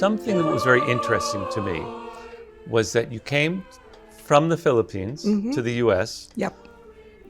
something that was very interesting to me was that you came from the Philippines to the U.S. Yep.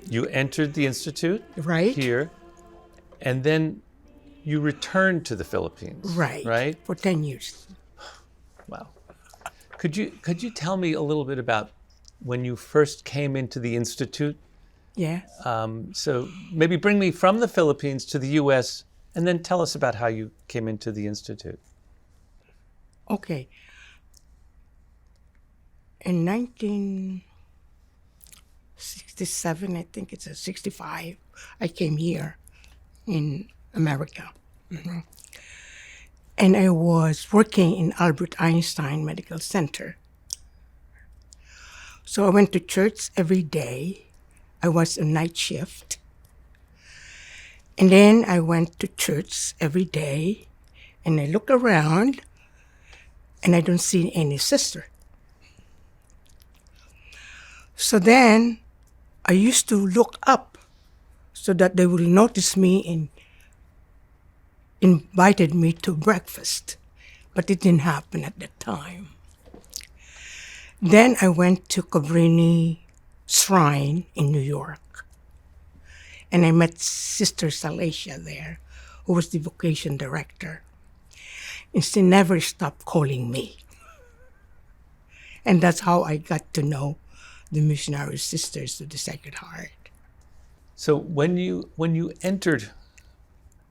You entered the Institute Right. here, and then you returned to the Philippines. Right. Right? For 10 years. Wow. Could you tell me a little bit about when you first came into the Institute? Yes. So maybe bring me from the Philippines to the U.S. and then tell us about how you came into the Institute. Okay. In 1967, I think it's a 65, I came here in America. And I was working in Albert Einstein Medical Center. So I went to church every day. I was a night shift. And then I went to church every day, and I look around, and I don't see any sister. So then I used to look up so that they will notice me and invited me to breakfast. But it didn't happen at that time. Then I went to Cabrini Shrine in New York. And I met Sister Salacia there, who was the vocation director. And she never stopped calling me. And that's how I got to know the missionary sisters of the Sacred Heart. So when you entered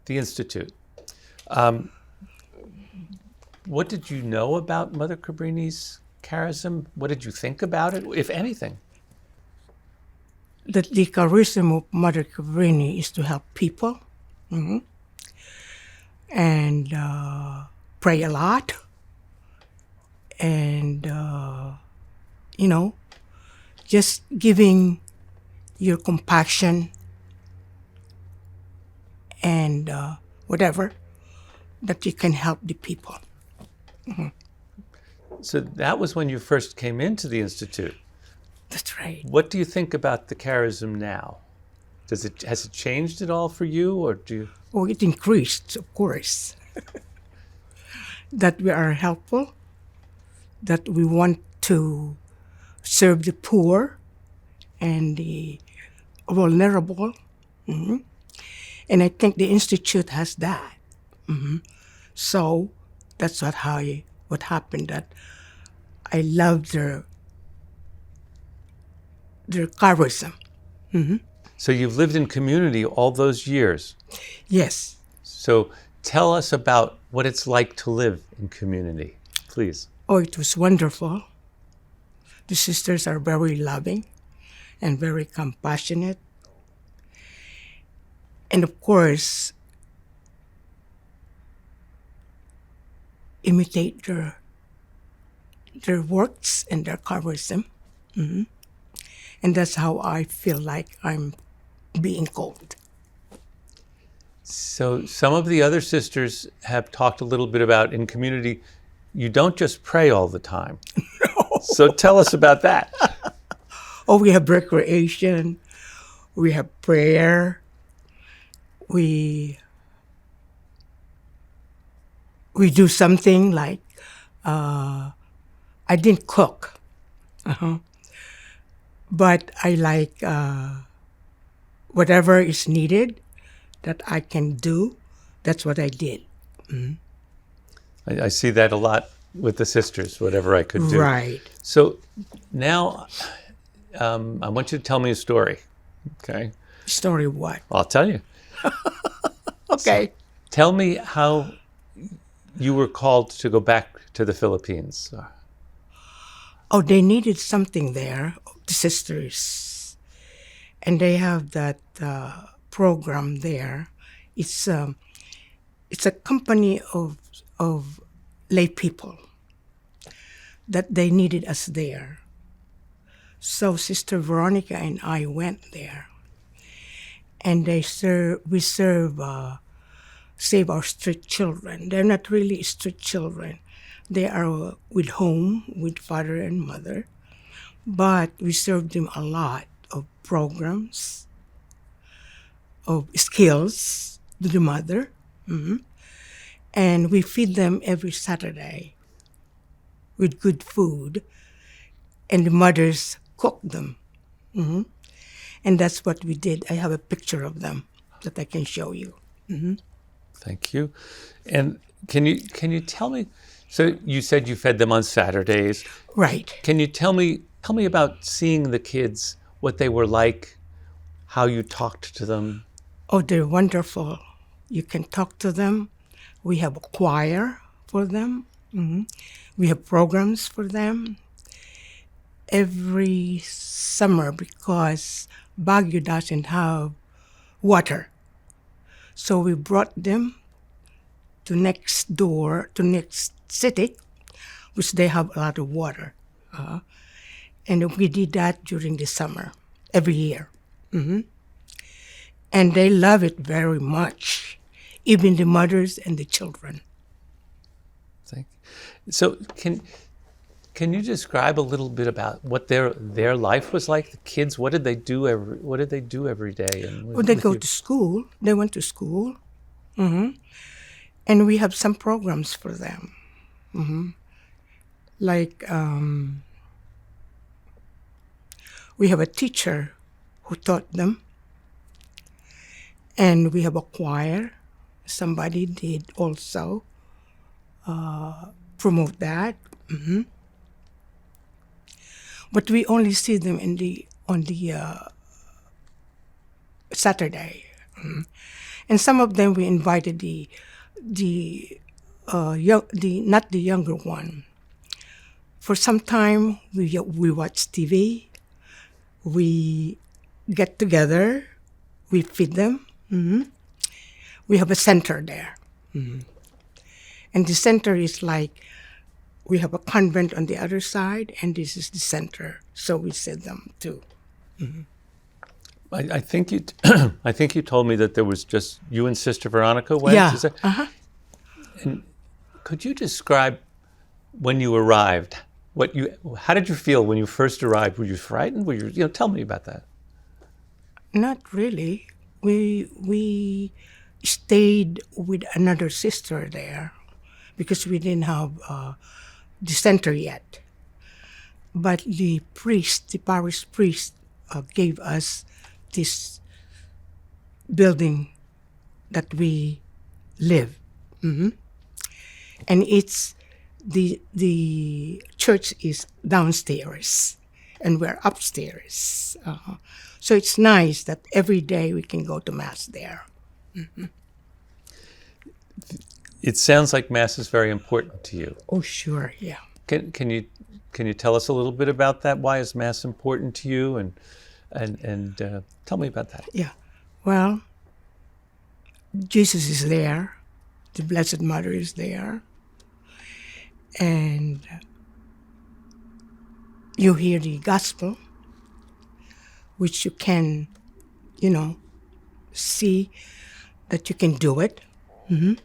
the Institute, what did you know about Mother Cabrini's charism? What did you think about it, if anything? That the charism of Mother Cabrini is to help people, and pray a lot, and just giving your compassion and whatever that you can help the people. So that was when you first came into the Institute. That's right. What do you think about the charism now? Has it changed at all for you, or do you? Oh, it increased, of course. That we are helpful, that we want to serve the poor and the vulnerable. And I think the Institute has that. So that's what happened, that I loved their charism. So you've lived in community all those years. Yes. So tell us about what it's like to live in community, please. Oh, it was wonderful. The sisters are very loving and very compassionate. And of course, imitate their works and their charism. And that's how I feel like I'm being called. So some of the other sisters have talked a little bit about in community, you don't just pray all the time. No. So tell us about that. Oh, we have recreation, we have prayer, we do something like, I didn't cook, but I like whatever is needed that I can do, that's what I did. I see that a lot with the sisters, whatever I could do. Right. So now I want you to tell me a story, okay? Story what? I'll tell you. Okay. So tell me how you were called to go back to the Philippines. Oh, they needed something there, the sisters. And they have that program there. It's a company of lay people that they needed us there. So Sister Veronica and I went there. And we serve Save Our Street Children. They're not really street children. They are with home, with father and mother. But we serve them a lot of programs, of skills to the mother. And we feed them every Saturday with good food, and the mothers cook them. And that's what we did. I have a picture of them that I can show you. Thank you. And can you tell me? So you said you fed them on Saturdays. Right. Can you tell me about seeing the kids, what they were like, how you talked to them? Oh, they're wonderful. You can talk to them. We have a choir for them. We have programs for them every summer because Baguio doesn't have water. So we brought them to next door, to next city, which they have a lot of water. And we did that during the summer, every year. And they love it very much, even the mothers and the children. So can you describe a little bit about what their life was like? The kids, what did they do every day? And Well, they go to school. They went to school. And we have some programs for them. Like, we have a teacher who taught them. And we have a choir. Somebody did also promote that. But we only see them on the Saturday. And some of them we invited not the younger one. For some time we watch TV. We get together. We feed them. We have a center there. And the center is like, we have a convent on the other side, and this is the center. So we see them too. I think you I think you told me that there was just you and Sister Veronica went. Yeah. Is that, and could you describe when you arrived? How did you feel when you first arrived? Were you frightened? Were you tell me about that. Not really. We stayed with another sister there because we didn't have the center yet. But the parish priest, gave us this building that we live. And it's the church is downstairs and we're upstairs. So it's nice that every day we can go to Mass there. It sounds like Mass is very important to you. Oh, sure, yeah. Can you tell us a little bit about that? Why is Mass important to you? And tell me about that. Yeah. Well, Jesus is there. The Blessed Mother is there. And you hear the gospel, which you can, see that you can do it. And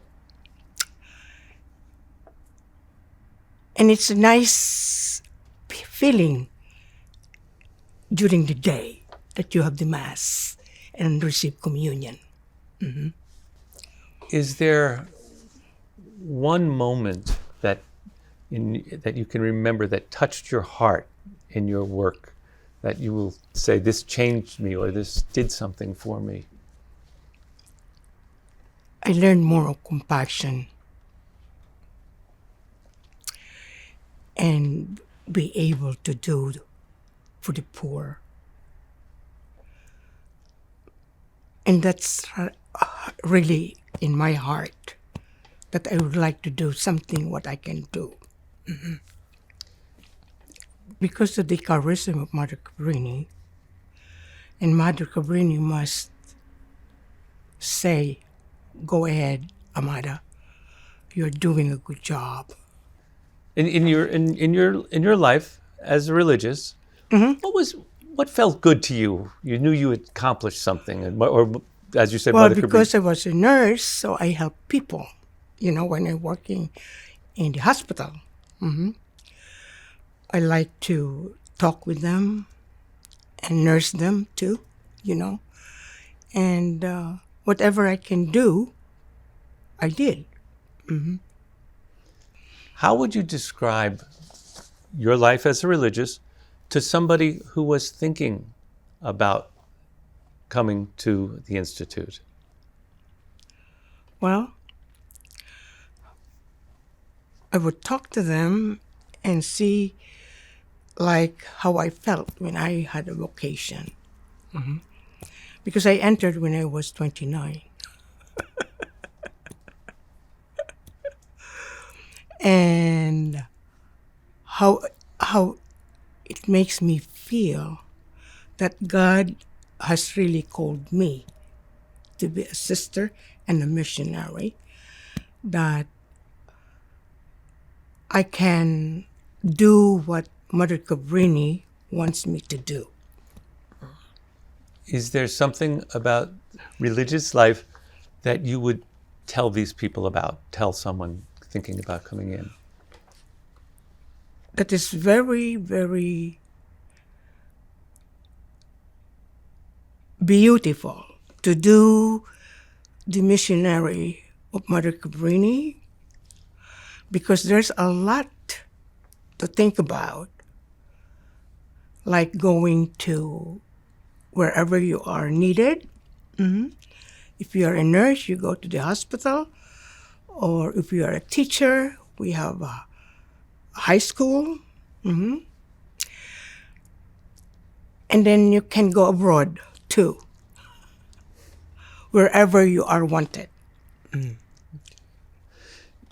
it's a nice feeling during the day that you have the Mass and receive communion. Is there one moment that you can remember that touched your heart in your work, that you will say, this changed me or this did something for me? I learned more of compassion and be able to do for the poor. And that's really in my heart, that I would like to do something what I can do. Because of the charism of Mother Cabrini, and Mother Cabrini must say, go ahead, Amada, you're doing a good job. In your life as a religious, what felt good to you? You knew you had accomplished something, or as you said, Well, Mother because Cabrini. I was a nurse, so I help people, when I'm working in the hospital. I like to talk with them and nurse them too, and whatever I can do, I did. How would you describe your life as a religious to somebody who was thinking about coming to the Institute? Well, I would talk to them and see like how I felt when I had a vocation. Because I entered when I was 29. And how it makes me feel that God has really called me to be a sister and a missionary, that I can do what Mother Cabrini wants me to do. Is there something about religious life that you would tell these people about, tell someone thinking about coming in? That is very, very beautiful to do the missionary of Mother Cabrini, because there's a lot to think about, like going to wherever you are needed. If you are a nurse, you go to the hospital, or if you are a teacher, we have a high school. And then you can go abroad too, wherever you are wanted.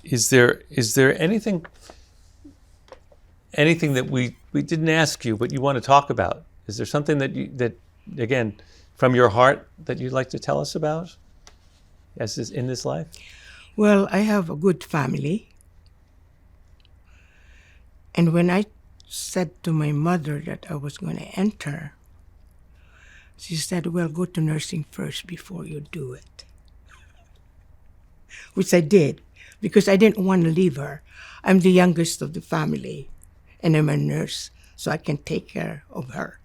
Is there anything that we didn't ask you but you want to talk about? Is there something that again from your heart that you'd like to tell us about in this life? Well, I have a good family. And when I said to my mother that I was going to enter, she said, well, go to nursing first before you do it. Which I did, because I didn't want to leave her. I'm the youngest of the family, and I'm a nurse, so I can take care of her.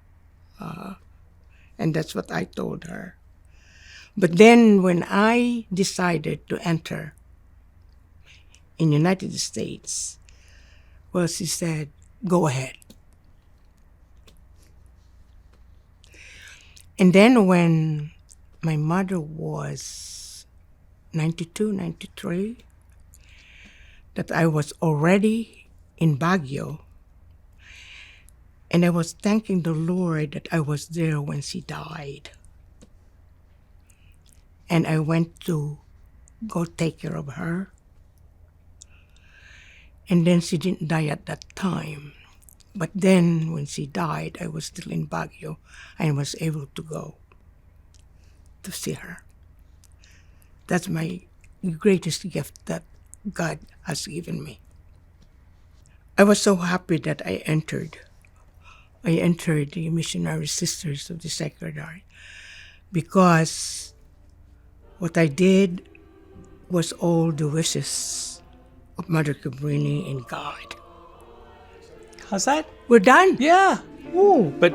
And that's what I told her. But then when I decided to enter in the United States, well, she said, go ahead. And then when my mother was 92, 93, that I was already in Baguio, and I was thanking the Lord that I was there when she died. And I went to go take care of her. And then she didn't die at that time. But then when she died, I was still in Baguio and was able to go to see her. That's my greatest gift that God has given me. I was so happy that I entered the Missionary Sisters of the Sacred Heart, because what I did was all the wishes of Mother Cabrini and God. How's that? We're done. Yeah. Ooh. But